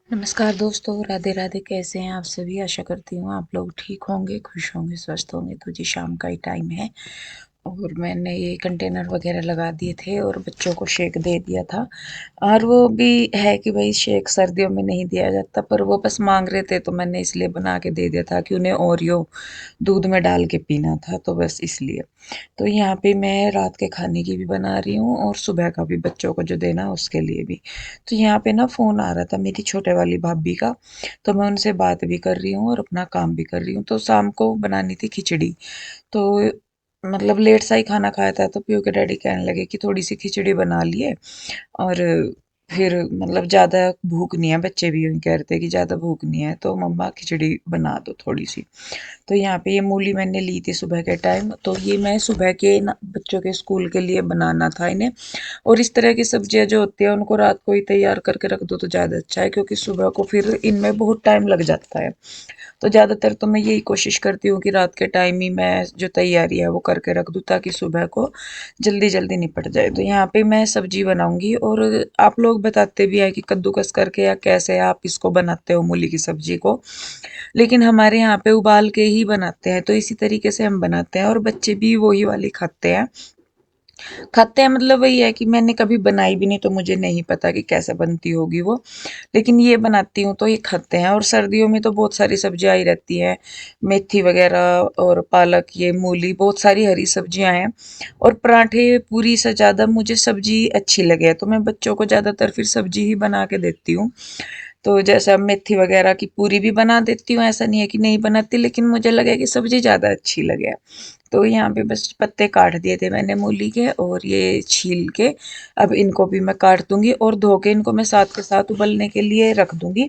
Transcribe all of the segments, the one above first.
नमस्कार दोस्तों, राधे राधे। कैसे हैं आप सभी? आशा करती हूँ आप लोग ठीक होंगे, खुश होंगे, स्वस्थ होंगे। तो जी, शाम का ही टाइम है और मैंने ये कंटेनर वगैरह लगा दिए थे और बच्चों को शेक दे दिया था। और वो भी है कि भाई शेक सर्दियों में नहीं दिया जाता, पर वो बस मांग रहे थे तो मैंने इसलिए बना के दे दिया था कि उन्हें ओरियो दूध में डाल के पीना था, तो बस इसलिए। तो यहाँ पे मैं रात के खाने की भी बना रही हूँ और सुबह का भी बच्चों को जो देना है उसके लिए भी। तो यहाँ पे ना फ़ोन आ रहा था मेरी छोटे वाली भाभी का, तो मैं उनसे बात भी कर रही हूँ और अपना काम भी कर रही हूँ। तो शाम को बनानी थी खिचड़ी, तो मतलब लेट सा ही खाना खाया था, तो पीयू के डैडी कहने लगे कि थोड़ी सी खिचड़ी बना लिए। और फिर मतलब ज़्यादा भूख नहीं है, बच्चे भी यूँ कह रहे थे कि ज़्यादा भूख नहीं है, तो मम्मा खिचड़ी बना दो थोड़ी सी। तो यहाँ पे ये मूली मैंने ली थी सुबह के टाइम, तो ये मैं सुबह के ना बच्चों के स्कूल के लिए बनाना था इन्हें। और इस तरह की सब्जियां जो होती है उनको रात को ही तैयार करके रख दो तो ज़्यादा अच्छा है, क्योंकि सुबह को फिर इनमें बहुत टाइम लग जाता है। तो ज़्यादातर तो मैं यही कोशिश करती हूँ कि रात के टाइम ही मैं जो तैयारी है वो करके रख दूँ, ताकि सुबह को जल्दी जल्दी निपट जाए। तो यहाँ पे मैं सब्जी बनाऊंगी, और आप लोग बताते भी हैं कि कद्दूकस करके या कैसे आप इसको बनाते हो मूली की सब्जी को, लेकिन हमारे यहाँ पे उबाल के ही बनाते हैं। तो इसी तरीके से हम बनाते हैं और बच्चे भी वही वाली खाते हैं। मतलब वही है कि मैंने कभी बनाई भी नहीं, तो मुझे नहीं पता कि कैसे बनती होगी वो, लेकिन ये बनाती हूँ तो ये खाते हैं। और सर्दियों में तो बहुत सारी सब्जियाँ आई रहती हैं, मेथी वगैरह और पालक, ये मूली, बहुत सारी हरी सब्जियाँ हैं। और पराठे पूरी से ज़्यादा मुझे सब्जी अच्छी लगे, तो मैं बच्चों को ज़्यादातर फिर सब्जी ही बना के देती हूँ। तो जैसे अब मेथी वगैरह की पूरी भी बना देती हूँ, ऐसा नहीं है कि नहीं बनाती, लेकिन मुझे लगे कि सब्जी ज़्यादा अच्छी लगे। तो यहाँ पे बस पत्ते काट दिए थे मैंने मूली के, और ये छील के अब इनको भी मैं काट दूंगी और धो के इनको मैं साथ के साथ उबलने के लिए रख दूंगी,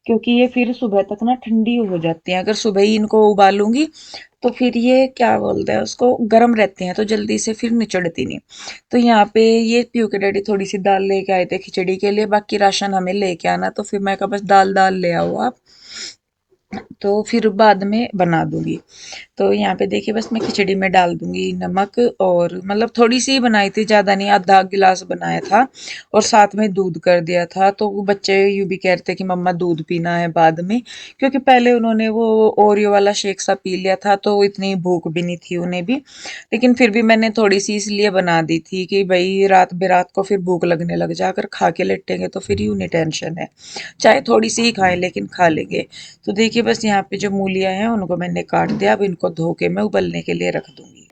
क्योंकि ये फिर सुबह तक ना ठंडी हो जाती हैं। अगर सुबह ही इनको उबालूंगी तो फिर ये क्या बोलते हैं उसको, गर्म रहती हैं तो जल्दी से फिर निचड़ती नहीं। तो यहाँ पे ये पीयू के डैडी थोड़ी सी दाल लेके आए थे खिचड़ी के लिए, बाकी राशन हमें लेके आना, तो फिर मैं कहा बस दाल दाल ले आओ आप, तो फिर बाद में बना दूंगी। तो यहाँ पे देखिए बस मैं खिचड़ी में डाल दूंगी नमक, और मतलब थोड़ी सी ही बनाई थी, ज़्यादा नहीं, आधा गिलास बनाया था। और साथ में दूध कर दिया था, तो वो बच्चे यूँ भी कह रहे थे कि मम्मा दूध पीना है बाद में, क्योंकि पहले उन्होंने वो ओरियो वाला शेक सा पी लिया था, तो इतनी भूख भी नहीं थी उन्हें भी। लेकिन फिर भी मैंने थोड़ी सी इसलिए बना दी थी कि भाई रात बेरात को फिर भूख लगने लग जाए, अगर खा के लेटेंगे तो फिर यूँ नहीं टेंशन है, चाहे थोड़ी सी ही खाएं लेकिन खा लेंगे। तो देखिए बस यहाँ पे जो मूलियाँ हैं उनको मैंने काट दिया, अब इनको धो के मैं उबलने के लिए रख दूंगी।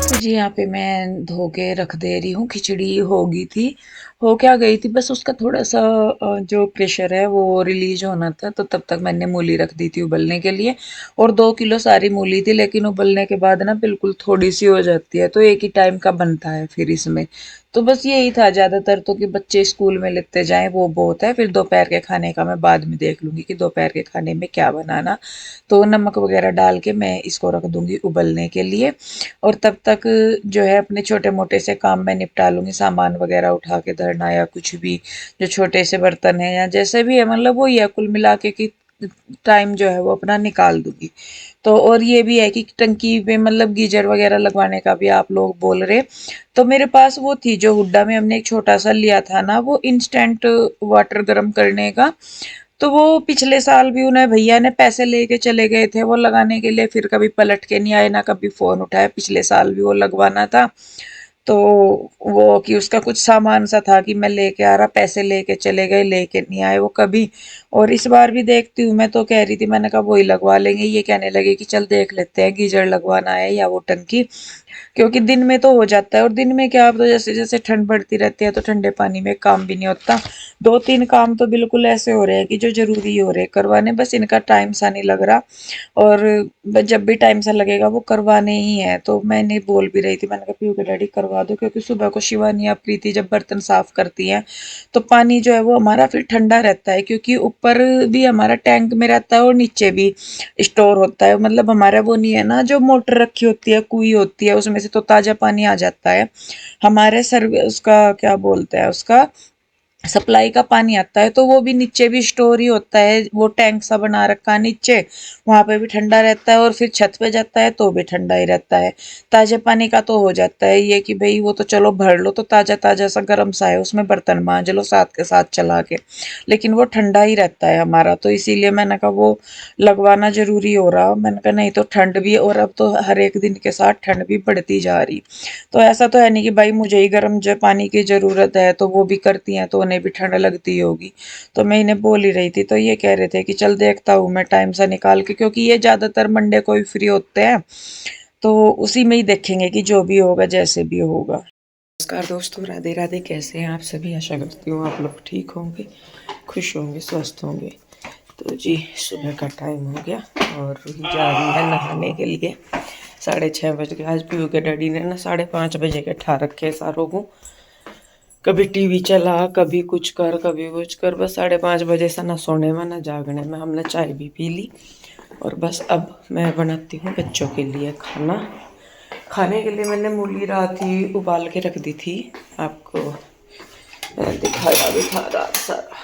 तो जी यहाँ पे मैं धो के रख दे रही हूँ, खिचड़ी होगी थी, हो क्या गई थी, बस उसका थोड़ा सा जो प्रेशर है वो रिलीज होना था, तो तब तक मैंने मूली रख दी थी उबलने के लिए। और 2 किलो सारी मूली थी, लेकिन उबलने के बाद ना बिल्कुल थोड़ी सी हो जाती है, तो एक ही टाइम का बनता है फिर इसमें। तो बस यही था ज़्यादातर, तो कि बच्चे स्कूल में लेते जाएं वो बहुत है, फिर दोपहर के खाने का मैं बाद में देख लूँगी कि दोपहर के खाने में क्या बनाना। तो नमक वगैरह डाल के मैं इसको रख दूँगी उबलने के लिए, और तब तक जो है अपने छोटे मोटे से काम मैं निपटा लूँगी, सामान वगैरह उठा के धरना या कुछ भी, जो छोटे से बर्तन हैं या जैसे भी है, मतलब वही है कुल मिला के कि टाइम जो है वो अपना निकाल दूँगी। तो और ये भी है कि टंकी में मतलब गीजर वगैरह लगवाने का भी आप लोग बोल रहे, तो मेरे पास वो थी जो हुड्डा में हमने एक छोटा सा लिया था ना, वो इंस्टेंट वाटर गर्म करने का। तो वो पिछले साल भी उन्हें भैया ने पैसे लेके चले गए थे वो लगाने के लिए, फिर कभी पलट के नहीं आए ना कभी फ़ोन उठाया। पिछले साल भी वो लगवाना था, तो वो कि उसका कुछ सामान सा था कि मैं लेके आ रहा, पैसे लेके चले गए, लेके नहीं आए वो कभी। और इस बार भी देखती हूँ, मैं तो कह रही थी, मैंने कहा वही लगवा लेंगे, ये कहने लगे कि चल देख लेते हैं गीजर लगवाना है या वो टंकी। क्योंकि दिन में तो हो जाता है, और दिन में क्या, अब तो जैसे जैसे ठंड बढ़ती रहती है तो ठंडे पानी में काम भी नहीं होता। दो तीन काम तो बिल्कुल ऐसे हो रहे हैं कि जो जरूरी हो रहे हैं करवाने, बस इनका टाइम सा नहीं लग रहा। और जब भी टाइम सा लगेगा वो करवाने ही है। तो मैंने बोल भी रही थी, मैंने कहा पीयू के डैडी करवा दो, क्योंकि सुबह को शिवानी या प्रीति जब बर्तन साफ करती हैं तो पानी जो है वो हमारा फिर ठंडा रहता है, क्योंकि ऊपर भी हमारा टैंक में रहता है और नीचे भी स्टोर होता है। मतलब हमारा वो नहीं है ना, जो मोटर रखी होती है, कुई होती है, उसमें से तो ताज़ा पानी आ जाता है। हमारे सर्व उसका क्या बोलते हैं, उसका सप्लाई का पानी आता है, तो वो भी नीचे भी स्टोर ही होता है। वो टैंक सा बना रखा है नीचे, वहां पे भी ठंडा रहता है, और फिर छत पे जाता है तो भी ठंडा ही रहता है। ताजे पानी का तो हो जाता है ये कि भाई वो तो चलो भर लो तो ताजा ताजा सा गर्म सा है, उसमें बर्तन मांज लो साथ के साथ चला के, लेकिन वो ठंडा ही रहता है हमारा। तो इसीलिए मैंने कहा वो लगवाना जरूरी हो रहा। मैंने कहा नहीं तो ठंड भी, और अब तो हर एक दिन के साथ ठंड भी बढ़ती जा रही। तो ऐसा तो है नहीं कि भाई मुझे ही गर्म जो पानी की ज़रूरत है, तो वो भी करती हैं तो उन्हें भी ठंड लगती ही होगी। तो मैं इन्हें बोल ही रही थी, तो ये कह रहे थे कि चल देखता हूँ मैं टाइम सा निकाल के, क्योंकि ये ज़्यादातर मंडे को ही फ्री होते हैं, तो उसी में ही देखेंगे कि जो भी होगा जैसे भी होगा। नमस्कार दोस्तों, राधे राधे। कैसे हैं आप सभी? आशा करती हूँ आप लोग ठीक होंगे, खुश होंगे, स्वस्थ होंगे। तो जी सुबह का टाइम हो गया और रूही जा रही है नहाने के लिए। 6:30 बज गए। आज पीयू के डैडी ने ना 5:30 बजे के ठा रखे सारों को। कभी टीवी चला, कभी कुछ कर, कभी कुछ कर, बस 5:30 बजे से ना सोने में ना जागने में। हमने चाय भी पी ली और बस अब मैं बनाती हूँ बच्चों के लिए खाना। खाने के लिए मैंने मूली रात ही उबाल के रख दी थी, आपको मैंने दिखाया भी था रात सारा।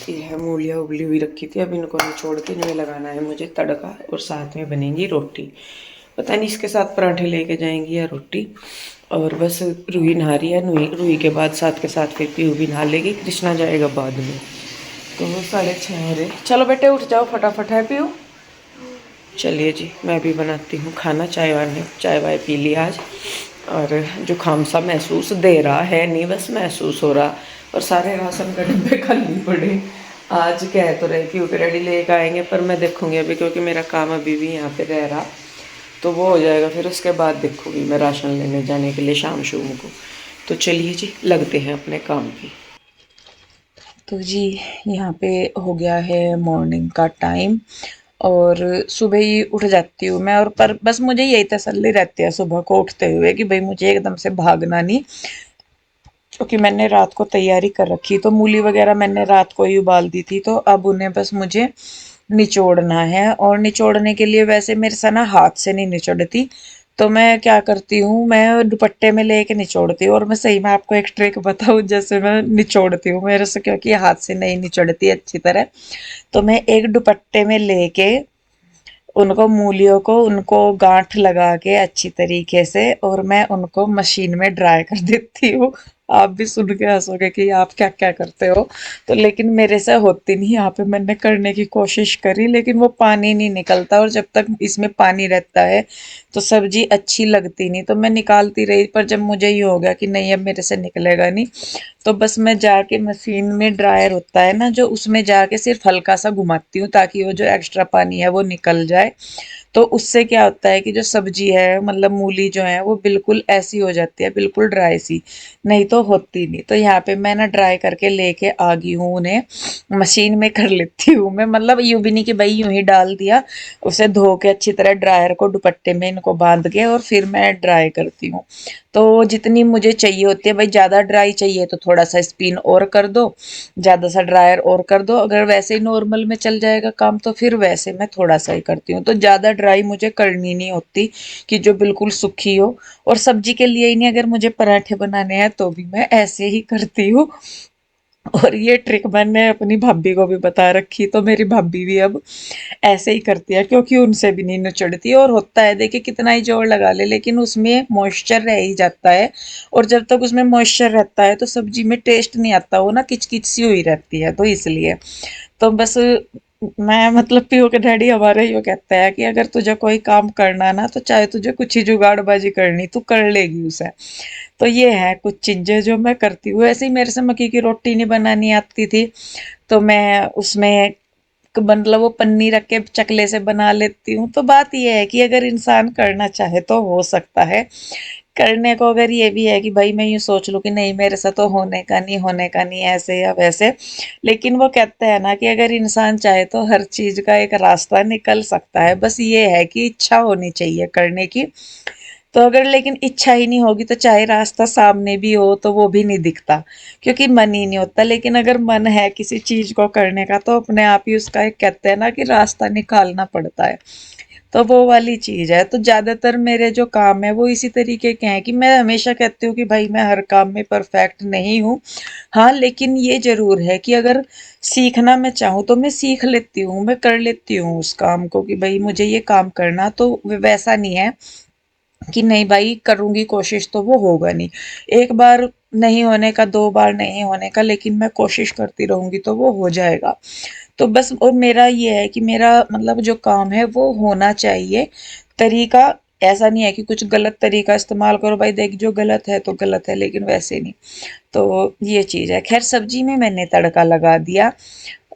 ये है मूलियाँ उबली हुई रखी थी, अब इनको निचोड़ के इनमें लगाना है मुझे तड़का, और साथ में बनेंगी रोटी। पता नहीं इसके साथ पराठे लेके जाएंगी या रोटी। और बस रूही नहा रही है, रूही के बाद साथ के साथ फिर पीहू भी नहा लेगी, कृष्णा जाएगा बाद में। तो 6:30 हो रहे। चलो बेटे उठ जाओ फटाफट, है पीहू? चलिए जी मैं भी बनाती हूँ खाना। चाय वाय पी ली आज, और जुकाम सा महसूस दे रहा है, नहीं बस महसूस हो रहा। और सारे राशन का डब्बे खाली पड़े। आज कह तो रहे कि रेडी लेके आएंगे, पर मैं देखूंगी अभी, क्योंकि मेरा काम अभी भी यहाँ पे रह रहा, तो वो हो जाएगा, फिर उसके बाद देखूंगी मैं राशन लेने जाने के लिए शाम शाम को। तो चलिए जी लगते हैं अपने काम पे। तो जी यहाँ पे हो गया है मॉर्निंग का टाइम, और सुबह ही उठ जाती हूँ मैं। और पर बस मुझे यही तसल्ली रहती है सुबह को उठते हुए कि भाई मुझे एकदम से भागना नहीं, क्योंकि मैंने रात को तैयारी कर रखी। तो मूली वगैरह मैंने रात को ही उबाल दी थी, तो अब उन्हें बस मुझे निचोड़ना है। और निचोड़ने के लिए वैसे मेरे से ना हाथ से नहीं निचोड़ती, तो मैं क्या करती हूँ, मैं दुपट्टे में लेके निचोड़ती हूँ। और मैं सही में आपको एक ट्रिक बताऊँ जैसे मैं निचोड़ती हूँ मेरे से, क्योंकि हाथ से नहीं निचोड़ती अच्छी तरह। तो मैं एक दुपट्टे में लेके उनको मूलियों को उनको गांठ लगा के अच्छी तरीके से, और मैं उनको मशीन में ड्राई कर देती हूँ। आप भी सुन के हंसोगे कि आप क्या क्या करते हो, तो लेकिन मेरे से होती नहीं। यहाँ पे मैंने करने की कोशिश करी, लेकिन वो पानी नहीं निकलता, और जब तक इसमें पानी रहता है तो सब्जी अच्छी लगती नहीं। तो मैं निकालती रही, पर जब मुझे ये हो गया कि नहीं अब मेरे से निकलेगा नहीं, तो बस मैं जाके मशीन में ड्रायर होता है ना जो, उसमें जाके सिर्फ हल्का सा घुमाती हूँ, ताकि वो जो एक्स्ट्रा पानी है वो निकल जाए। तो उससे क्या होता है कि जो सब्जी है, मतलब मूली जो है वो बिल्कुल ऐसी हो जाती है, बिल्कुल ड्राई सी, नहीं तो होती नहीं। तो यहाँ पे मैं ना ड्राई करके लेके आ गई हूँ उन्हें, मशीन में कर लेती हूँ मैं। मतलब यूं भी नहीं कि भाई यूं ही डाल दिया, उसे धो के अच्छी तरह ड्रायर को दुपट्टे में इनको बांध के और फिर मैं ड्राई करती हूँ। तो जितनी मुझे चाहिए होती है, भाई ज़्यादा ड्राई चाहिए तो थोड़ा सा स्पिन और कर दो, ज़्यादा सा ड्रायर और कर दो। अगर वैसे ही नॉर्मल में चल जाएगा काम तो फिर वैसे मैं थोड़ा सा ही करती हूँ। तो ज़्यादा ड्राई मुझे करनी नहीं होती कि जो बिल्कुल सूखी हो। और सब्जी के लिए ही नहीं, अगर मुझे पराठे बनाने हैं तो भी मैं ऐसे ही करती हूँ। और ये ट्रिक मैंने अपनी भाभी को भी बता रखी, तो मेरी भाभी भी अब ऐसे ही करती है, क्योंकि उनसे भी नहीं निचड़ती। और होता है देखिए कितना ही जोर लगा ले, लेकिन उसमें मॉइस्चर रह ही जाता है, और जब तक उसमें मॉइस्चर रहता है तो सब्जी में टेस्ट नहीं आता, वो ना किचकिच सी हुई रहती है। तो इसलिए तो बस मैं, मतलब पीओ के डैडी हमारे यो कहता है कि अगर तुझे कोई काम करना ना, तो चाहे तुझे कुछ ही जुगाड़बाजी करनी तू कर लेगी उसे। तो ये है कुछ चीजें जो मैं करती हूँ। ऐसे ही मेरे से मक्की की रोटी नहीं बनानी आती थी, तो मैं उसमें मतलब वो पन्नी रख के चकले से बना लेती हूँ। तो बात ये है कि अगर इंसान करना चाहे तो हो सकता है करने को। अगर ये भी है कि भाई मैं यूँ सोच लूँ कि नहीं मेरे से तो होने का नहीं ऐसे या वैसे, लेकिन वो कहते हैं ना कि अगर इंसान चाहे तो हर चीज का एक रास्ता निकल सकता है। बस ये है कि इच्छा होनी चाहिए करने की। तो अगर लेकिन इच्छा ही नहीं होगी तो चाहे रास्ता सामने भी हो तो वो भी नहीं दिखता, क्योंकि मन ही नहीं होता। लेकिन अगर मन है किसी चीज को करने का तो अपने आप ही उसका एक कहते हैं ना कि रास्ता निकालना पड़ता है। तो वो वाली चीज है। तो ज्यादातर मेरे जो काम है वो इसी तरीके के हैं कि मैं हमेशा कहती हूँ कि भाई मैं हर काम में परफेक्ट नहीं हूँ। हाँ लेकिन ये जरूर है कि अगर सीखना मैं चाहूँ तो मैं सीख लेती हूँ, मैं कर लेती हूँ उस काम को कि भाई मुझे ये काम करना। तो वैसा नहीं है कि नहीं भाई करूंगी कोशिश तो वो होगा नहीं। एक बार नहीं होने का, दो बार नहीं होने का, लेकिन मैं कोशिश करती रहूंगी तो वो हो जाएगा। तो बस और मेरा ये है कि मेरा मतलब जो काम है वो होना चाहिए। तरीका ऐसा नहीं है कि कुछ गलत तरीका इस्तेमाल करो, भाई देख जो गलत है तो गलत है, लेकिन वैसे नहीं। तो ये चीज है। खैर सब्जी में मैंने तड़का लगा दिया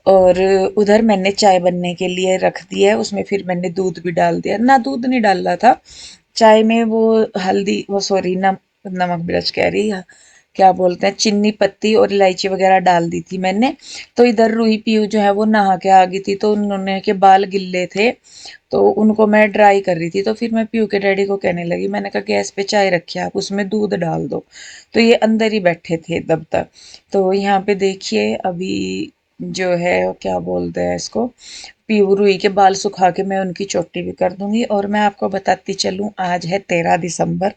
और उधर मैंने चाय बनने के लिए रख दी है। उसमें फिर मैंने दूध भी डाल दिया, ना दूध नहीं डाला था चाय में, वो हल्दी, वो सॉरी नमक मिर्च कह रही है, क्या बोलते हैं, चीनी पत्ती और इलायची वगैरह डाल दी थी मैंने। तो इधर रूही पीहू जो है वो नहा के आ गई थी, तो उन्होंने के बाल गिल्ले थे तो उनको मैं ड्राई कर रही थी। तो फिर मैं पीहू के डैडी को कहने लगी, मैंने कहा गैस पे चाय रखी है आप उसमें दूध डाल दो। तो ये अंदर ही बैठे थे तब तक। तो यहाँ पे देखिए अभी जो है क्या बोलते हैं इसको, पीहू रुई के बाल सुखा के मैं उनकी चोटी भी कर दूंगी। और मैं आपको बताती चलूं आज है 13 दिसंबर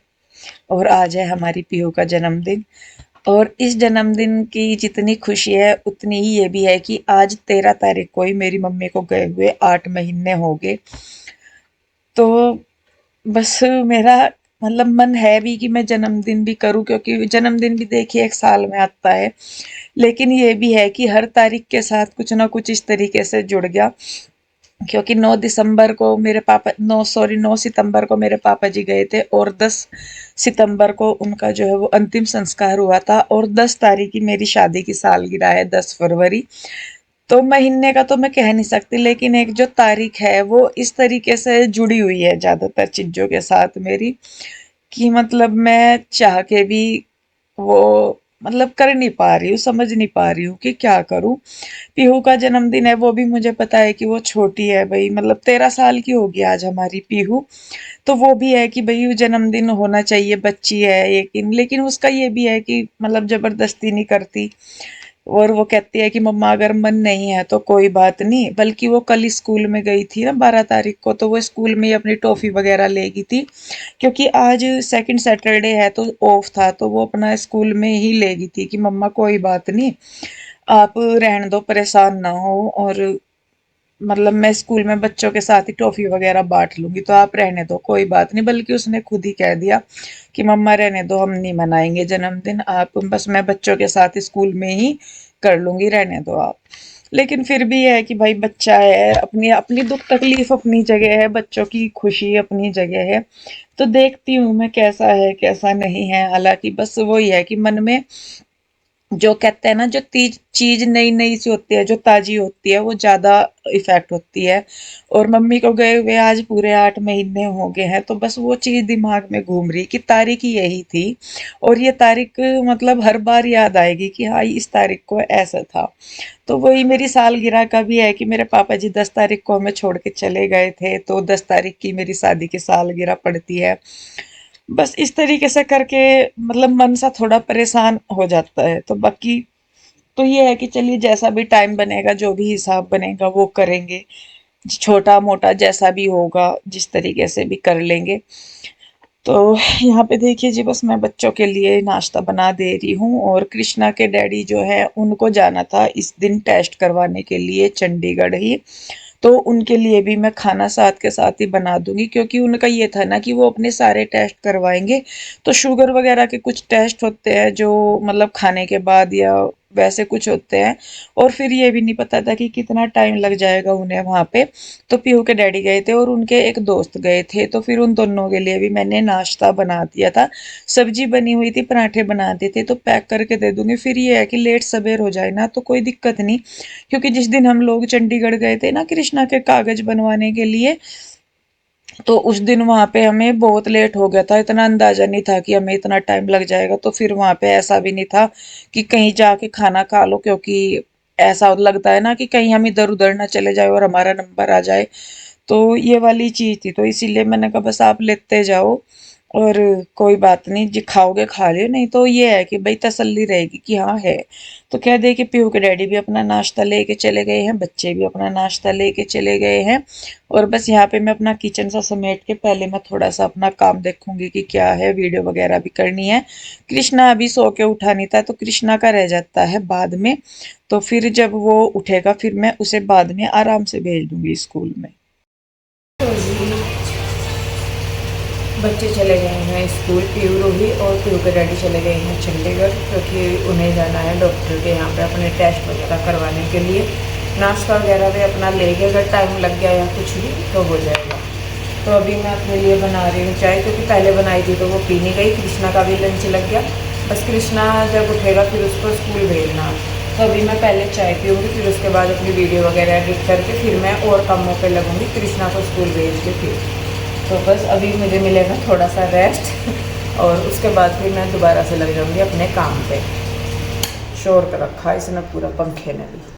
और आज है हमारी पीहू का जन्मदिन। और इस जन्मदिन की जितनी खुशी है उतनी ही ये भी है कि आज 13 तारीख को ही मेरी मम्मी को गए हुए 8 महीने हो गए। तो बस मेरा मतलब मन है भी कि मैं जन्मदिन भी करूं, क्योंकि जन्मदिन भी देखिए एक साल में आता है। लेकिन ये भी है कि हर तारीख के साथ कुछ ना कुछ इस तरीके से जुड़ गया। क्योंकि 9 दिसंबर को मेरे पापा, 9 सितंबर को मेरे पापा जी गए थे और 10 सितंबर को उनका जो है वो अंतिम संस्कार हुआ था। और 10 तारीख की मेरी शादी की सालगिरह है, 10 फरवरी। तो महीने का तो मैं कह नहीं सकती, लेकिन एक जो तारीख है वो इस तरीके से जुड़ी हुई है ज्यादातर चीजों के साथ मेरी, कि मतलब मैं चाह के भी वो मतलब कर नहीं पा रही हूँ, समझ नहीं पा रही हूँ कि क्या करूँ। पीहू का जन्मदिन है वो भी मुझे पता है कि वो छोटी है भाई, मतलब 13 साल की होगी आज हमारी पीहू। तो वो भी है कि भाई जन्मदिन होना चाहिए, बच्ची है लेकिन उसका ये भी है कि मतलब जबरदस्ती नहीं करती। और वो कहती है कि मम्मा अगर मन नहीं है तो कोई बात नहीं। बल्कि वो कल स्कूल में गई थी ना 12 तारीख को, तो वो स्कूल में ही अपनी टॉफी वगैरह लेगी थी। क्योंकि आज सेकंड सैटरडे है तो ऑफ था, तो वो अपना स्कूल में ही लेगी थी कि मम्मा कोई बात नहीं, आप रहने दो, परेशान ना हो। और मतलब मैं स्कूल में बच्चों के साथ ही टॉफी वगैरह बांट लूंगी, तो आप रहने दो कोई बात नहीं। बल्कि उसने खुद ही कह दिया कि मम्मा रहने दो, हम नहीं मनाएंगे जन्मदिन, आप बस मैं बच्चों के साथ स्कूल में ही कर लूंगी, रहने दो आप। लेकिन फिर भी है कि भाई बच्चा है, अपनी अपनी दुख तकलीफ अपनी जगह है, बच्चों की खुशी अपनी जगह है। तो देखती हूँ मैं कैसा है कैसा नहीं है। हालांकि बस वही है कि मन में जो कहते हैं ना, जो तीज चीज नई नई सी होती है, जो ताजी होती है, वो ज्यादा इफेक्ट होती है। और मम्मी को गए हुए आज पूरे 8 महीने हो गए हैं, तो बस वो चीज दिमाग में घूम रही कि तारीख ही यही थी। और ये तारीख मतलब हर बार याद आएगी कि हाँ इस तारीख को ऐसा था। तो वही मेरी सालगिरह का भी है कि मेरे पापा जी 10 तारीख को हमें छोड़ के चले गए थे, तो 10 तारीख की मेरी शादी की सालगिरह पड़ती है। बस इस तरीके से करके मतलब मन सा थोड़ा परेशान हो जाता है। तो बाकी तो ये है कि चलिए जैसा भी टाइम बनेगा, जो भी हिसाब बनेगा वो करेंगे, छोटा मोटा जैसा भी होगा जिस तरीके से भी कर लेंगे। तो यहाँ पे देखिए जी, बस मैं बच्चों के लिए नाश्ता बना दे रही हूँ। और कृष्णा के डैडी जो है उनको जाना था इस दिन टेस्ट करवाने के लिए चंडीगढ़ ही। तो उनके लिए भी मैं खाना साथ के साथ ही बना दूंगी, क्योंकि उनका ये था ना कि वो अपने सारे टेस्ट करवाएंगे। तो शुगर वगैरह के कुछ टेस्ट होते हैं जो मतलब खाने के बाद या वैसे कुछ होते हैं। और फिर ये भी नहीं पता था कि कितना टाइम लग जाएगा उन्हें वहाँ पे। तो पीहू के डैडी गए थे और उनके एक दोस्त गए थे, तो फिर उन दोनों के लिए भी मैंने नाश्ता बना दिया था। सब्जी बनी हुई थी, पराठे बना दिए थे, तो पैक करके दे दूंगी। फिर ये है कि लेट सवेर हो जाए ना तो कोई दिक्कत नहीं, क्योंकि जिस दिन हम लोग चंडीगढ़ गए थे ना कृष्णा के कागज बनवाने के लिए, तो उस दिन वहाँ पे हमें बहुत लेट हो गया था। इतना अंदाजा नहीं था कि हमें इतना टाइम लग जाएगा। तो फिर वहाँ पे ऐसा भी नहीं था कि कहीं जाके खाना खा लो, क्योंकि ऐसा लगता है ना कि कहीं हम इधर उधर ना चले जाए और हमारा नंबर आ जाए। तो ये वाली चीज़ थी, तो इसीलिए मैंने कहा बस आप लेते जाओ और कोई बात नहीं, जी खाओगे खा लियो, नहीं तो ये है कि भाई तसल्ली रहेगी कि हाँ है। तो कह दे कि पीहू के डैडी भी अपना नाश्ता लेके चले गए हैं, बच्चे भी अपना नाश्ता लेके चले गए हैं। और बस यहाँ पे मैं अपना किचन सा समेट के पहले मैं थोड़ा सा अपना काम देखूंगी कि क्या है, वीडियो वगैरह भी करनी है। कृष्णा अभी सो के उठा नहीं था, तो कृष्णा का रह जाता है बाद में। तो फिर जब वो उठेगा फिर मैं उसे बाद में आराम से भेज दूंगी स्कूल में। तो जी बच्चे चले गए हैं स्कूल, पीहू रोही और पीहू के डैडी चले गए हैं चंडीगढ़, क्योंकि उन्हें जाना है डॉक्टर के यहाँ पे अपने टेस्ट वगैरह करवाने के लिए। नाश्ता वगैरह भी अपना लेके, अगर टाइम लग गया या कुछ भी तो हो जाएगा। तो अभी मैं अपने लिए बना रही हूँ चाय, क्योंकि पहले बनाई थी तो वो पी नहीं गई। कृष्णा का भी लंच लग गया, बस कृष्णा जब उठेगा फिर उसको स्कूल भेजना। तो अभी मैं पहले चाय पीऊँगी, फिर उसके बाद अपनी वीडियो वगैरह एडिट करके फिर मैं और कामों पे लगूँगी, कृष्णा को स्कूल भेज के फिर। तो बस अभी मुझे मिलेगा थोड़ा सा रेस्ट और उसके बाद फिर मैं दोबारा से लग जाऊँगी अपने काम पे। शोर कर रखा है इसने पूरा, पंखे ने भी।